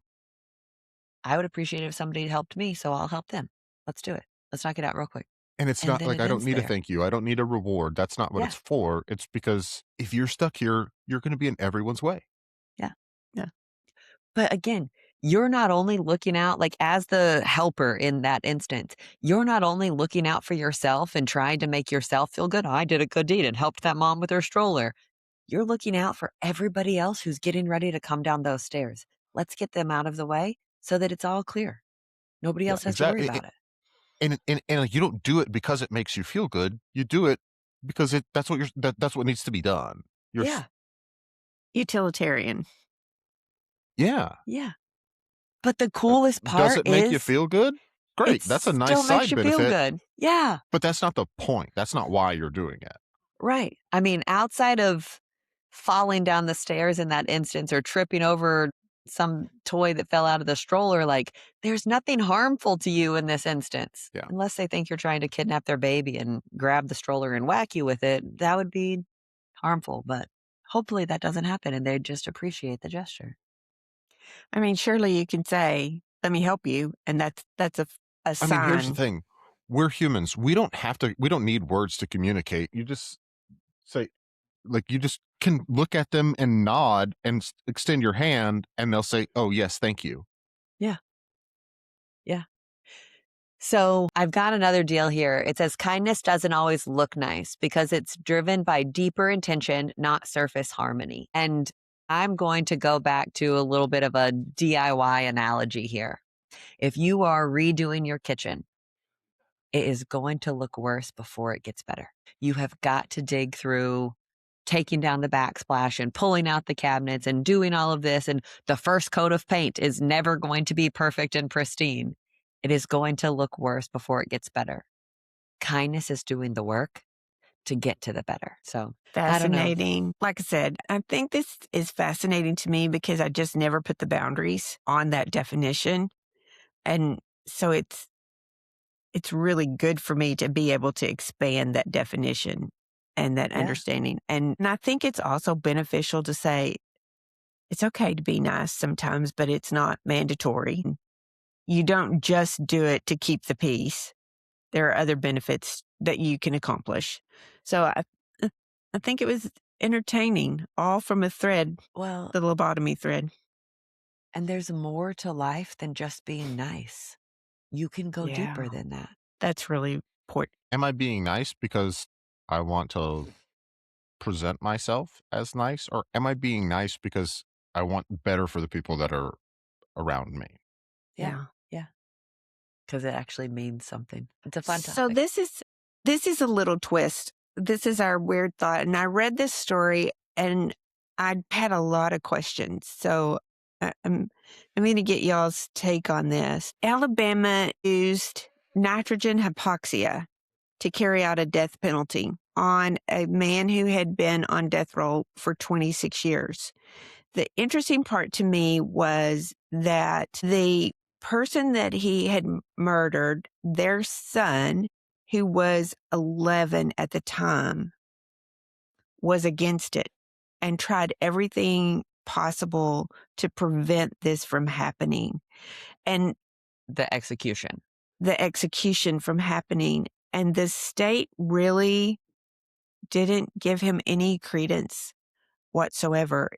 I would appreciate it if somebody helped me, so I'll help them. Let's do it. Let's knock it out real quick. And it's And not then like it I don't ends need a there. thank you. I don't need a reward. That's not what Yeah. it's for. It's because if you're stuck here, you're going to be in everyone's way. But again, you're not only looking out, like as the helper in that instance, you're not only looking out for yourself and trying to make yourself feel good. I did a good deed and helped that mom with her stroller. You're looking out for everybody else who's getting ready to come down those stairs. Let's get them out of the way so that it's all clear. Nobody else has to worry about it. And like, you don't do it because it makes you feel good. You do it because that's what needs to be done. Yeah. Utilitarian. Yeah. Yeah. But the coolest part Does it make you is feel good? Great. it That's a nice still makes side you benefit. feel good. Yeah. But that's not the point. That's not why you're doing it. Right. I mean, outside of falling down the stairs in that instance or tripping over some toy that fell out of the stroller, like there's nothing harmful to you in this instance. Yeah. Unless they think you're trying to kidnap their baby and grab the stroller and whack you with it. That would be harmful, but hopefully that doesn't happen and they just appreciate the gesture. I mean, surely you can say, let me help you. And that's a sign. I mean, here's the thing. We're humans. We don't need words to communicate. You just say, like, you just can look at them and nod and extend your hand and they'll say, oh, yes, thank you. Yeah. Yeah. So I've got another deal here. It says kindness doesn't always look nice because it's driven by deeper intention, not surface harmony. And I'm going to go back to a little bit of a DIY analogy here. If you are redoing your kitchen, it is going to look worse before it gets better. You have got to dig through taking down the backsplash and pulling out the cabinets and doing all of this. And the first coat of paint is never going to be perfect and pristine. It is going to look worse before it gets better. Kindness is doing the work to get to the better. So Fascinating. Like I said, I think this is fascinating to me because I just never put the boundaries on that definition. And so it's really good for me to be able to expand that definition and that understanding. And I think it's also beneficial to say it's okay to be nice sometimes, but it's not mandatory. You don't just do it to keep the peace. There are other benefits that you can accomplish. So I think it was entertaining, all from a thread, well, the lobotomy thread. and there's more to life than just being nice. You can go deeper than that. That's really important. Am I being nice because I want to present myself as nice, or am I being nice because I want better for the people that are around me? Yeah. Because it actually means something. It's a fun topic. So this is a little twist. This is our weird thought. And I read this story and I had a lot of questions. So I'm going to get y'all's take on this. Alabama used nitrogen hypoxia to carry out a death penalty on a man who had been on death row for 26 years. The interesting part to me was that the person that he had murdered, their son, who was 11 at the time, was against it and tried everything possible to prevent this from happening. And the execution from happening. And the state really didn't give him any credence whatsoever.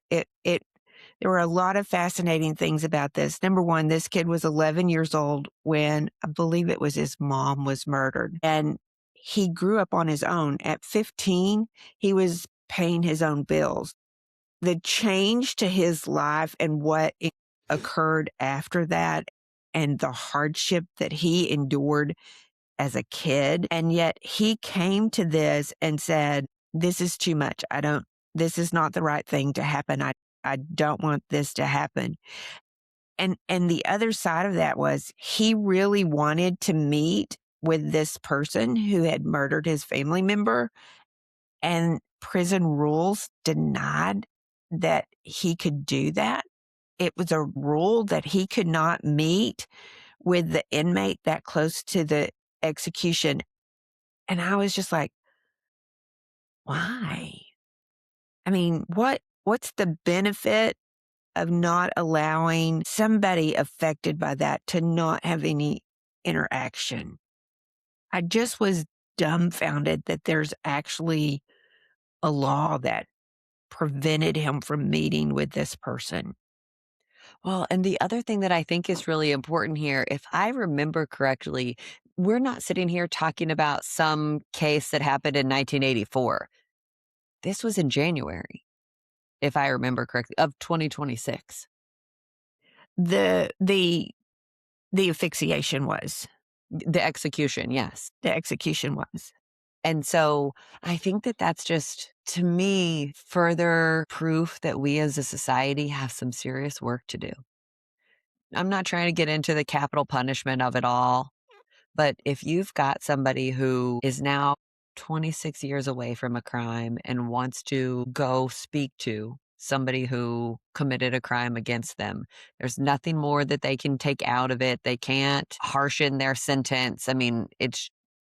There were a lot of fascinating things about this. Number one, this kid was 11 years old when I believe it was his mom was murdered. And he grew up on his own. At 15, he was paying his own bills. The change to his life and what occurred after that and the hardship that he endured as a kid. And yet he came to this and said, this is too much. This is not the right thing to happen. I don't want this to happen. And the other side of that was he really wanted to meet with this person who had murdered his family member, and prison rules denied that he could do that. It was a rule that he could not meet with the inmate that close to the execution. And I was just like, why? I mean, what's the benefit of not allowing somebody affected by that to not have any interaction? I just was dumbfounded that there's actually a law that prevented him from meeting with this person. Well, and the other thing that I think is really important here, if I remember correctly, we're not sitting here talking about some case that happened in 1984. This was in January, if I remember correctly, of 2026. The asphyxiation was. The execution, yes. The execution was. And so I think that that's just, to me, further proof that we as a society have some serious work to do. I'm not trying to get into the capital punishment of it all, but if you've got somebody who is now 26 years away from a crime and wants to go speak to somebody who committed a crime against them, there's nothing more that they can take out of it. They can't harshen their sentence. I mean, it's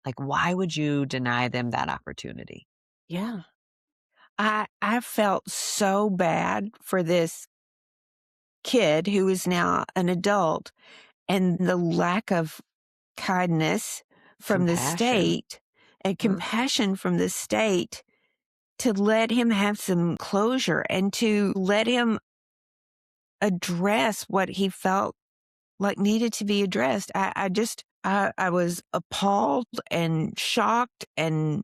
like, why would you deny them that opportunity? Yeah. I felt so bad for this kid who is now an adult, and the lack of kindness from the Compassion. state and compassion from the state to let him have some closure and to let him address what he felt like needed to be addressed. I was appalled and shocked, and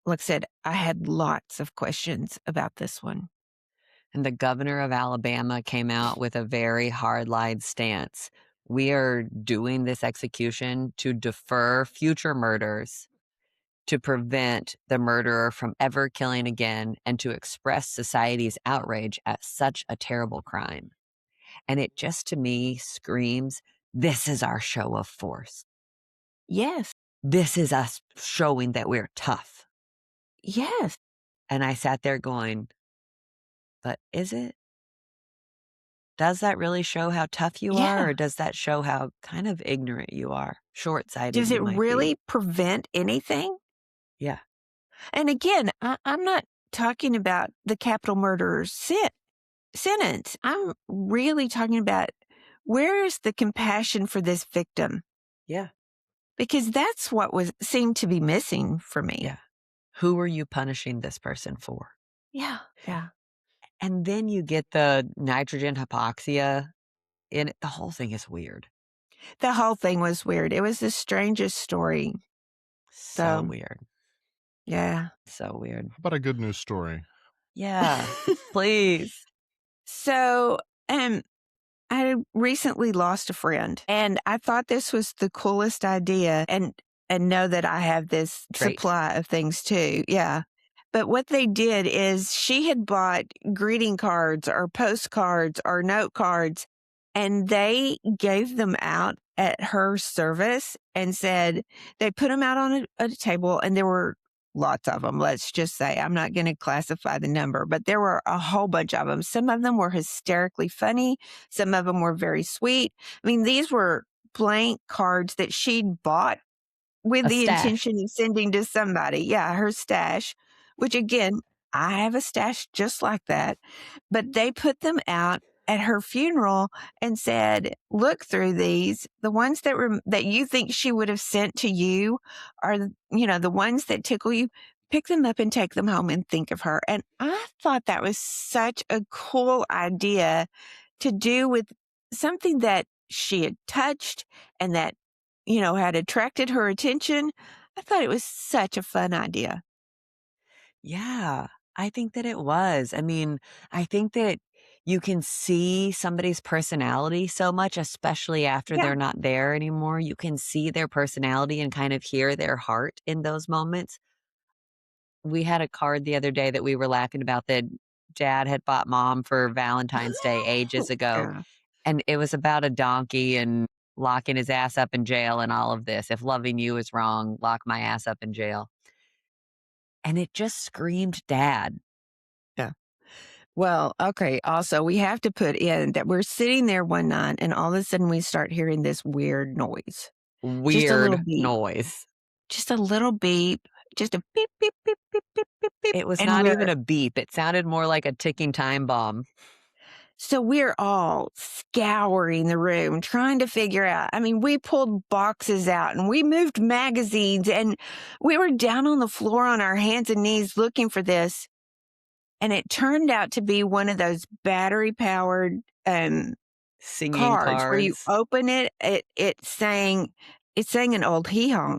like I said, I had lots of questions about this one. And the governor of Alabama came out with a very hard-line stance. We are doing this execution to defer future murders, to prevent the murderer from ever killing again, and to express society's outrage at such a terrible crime. And it just, to me, screams, this is our show of force. Yes. This is us showing that we're tough. Yes. And I sat there going, but is it? Does that really show how tough you are, or does that show how kind of ignorant you are, short-sighted Does you it might really be? prevent anything? Yeah. And again, I'm not talking about the capital murderer's sentence. I'm really talking about, where is the compassion for this victim? Yeah. Because that's what seemed to be missing for me. Yeah. Who are you punishing this person for? Yeah. Yeah. And then you get the nitrogen hypoxia in it. The whole thing is weird. The whole thing was weird. It was the strangest story. So weird. Yeah. So weird. How about a good news story? Yeah. Please. So, I recently lost a friend, and I thought this was the coolest idea, and know that I have this Trait. supply of things too. Yeah. But what they did is, she had bought greeting cards or postcards or note cards, and they gave them out at her service and said, they put them out on a table, and there were lots of them. Let's just say, I'm not going to classify the number, but there were a whole bunch of them. Some of them were hysterically funny. Some of them were very sweet. I mean, these were blank cards that she'd bought with A the stash. intention of sending to somebody. Yeah, her stash, which again, I have a stash just like that. But they put them out at her funeral and said, look through these. The ones that you think she would have sent to you are, the ones that tickle you. Pick them up and take them home and think of her. And I thought that was such a cool idea to do with something that she had touched and that, had attracted her attention. I thought it was such a fun idea. Yeah, I think that it was. I mean, I think that you can see somebody's personality so much, especially after Yeah. they're not there anymore. You can see their personality and kind of hear their heart in those moments. We had a card the other day that we were laughing about that Dad had bought Mom for Valentine's Day ages ago, Yeah. and it was about a donkey and locking his ass up in jail and all of this. If loving you is wrong, lock my ass up in jail. And it just screamed Dad. Yeah. Well, okay. Also, we have to put in that we're sitting there one night and all of a sudden we start hearing this weird noise. Just a little Weird beep. noise. Just a little beep. Just a beep, beep, beep, beep, beep, beep, beep. It was And not even a beep. It sounded more like a ticking time bomb. so we're all scouring the room, trying to figure out. I mean, we pulled boxes out and we moved magazines and we were down on the floor on our hands and knees looking for this. And it turned out to be one of those battery powered Singing cards where you cards. open it, it sang an old hee-haw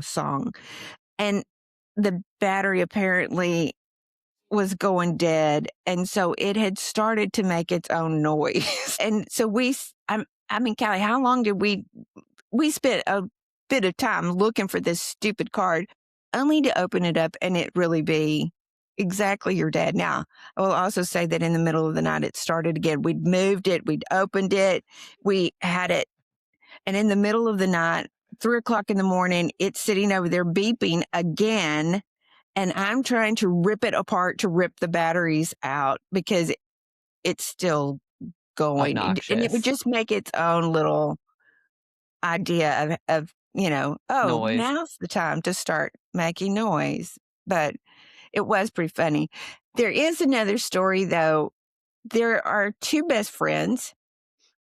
song. And the battery apparently was going dead, and so it had started to make its own noise. And so I mean, Callie, how long did we spent a bit of time looking for this stupid card, only to open it up and it really be exactly your dad. Now, I will also say that in the middle of the night, it started again. We'd moved it, we'd opened it, we had it, and in the middle of the night, 3:00 in the morning, it's sitting over there beeping again. And I'm trying to rip it apart to rip the batteries out because it's still going. And it would Obnoxious. just make its own little idea of oh, Noise. now's the time to start making noise. But it was pretty funny. There is another story, though. There are two best friends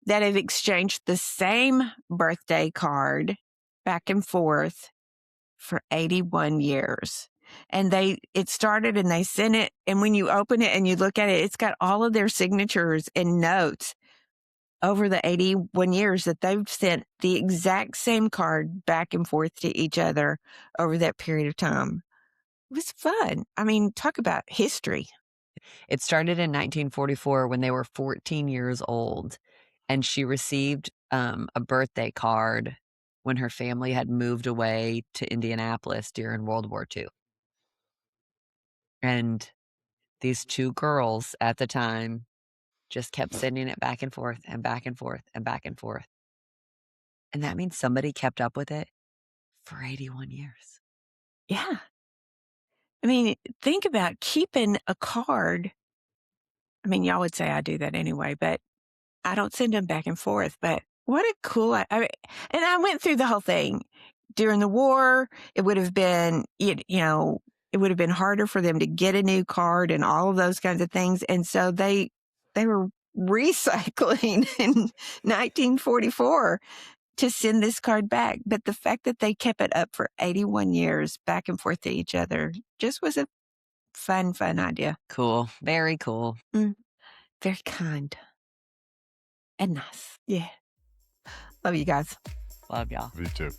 that have exchanged the same birthday card back and forth for 81 years. And it started and they sent it. And when you open it and you look at it, it's got all of their signatures and notes over the 81 years that they've sent the exact same card back and forth to each other over that period of time. It was fun. I mean, talk about history. It started in 1944 when they were 14 years old, and she received a birthday card when her family had moved away to Indianapolis during World War II. And these two girls at the time just kept sending it back and forth and back and forth and back and forth. And that means somebody kept up with it for 81 years. Yeah. I mean, think about keeping a card. I mean, y'all would say I do that anyway, but I don't send them back and forth. But what a cool, and I went through the whole thing. During the war, it would have been, it would have been harder for them to get a new card and all of those kinds of things. And so they were recycling in 1944 to send this card back. But the fact that they kept it up for 81 years back and forth to each other just was a fun idea. Cool. Very cool. Very kind and nice. Yeah. Love you guys. Love y'all. Me too.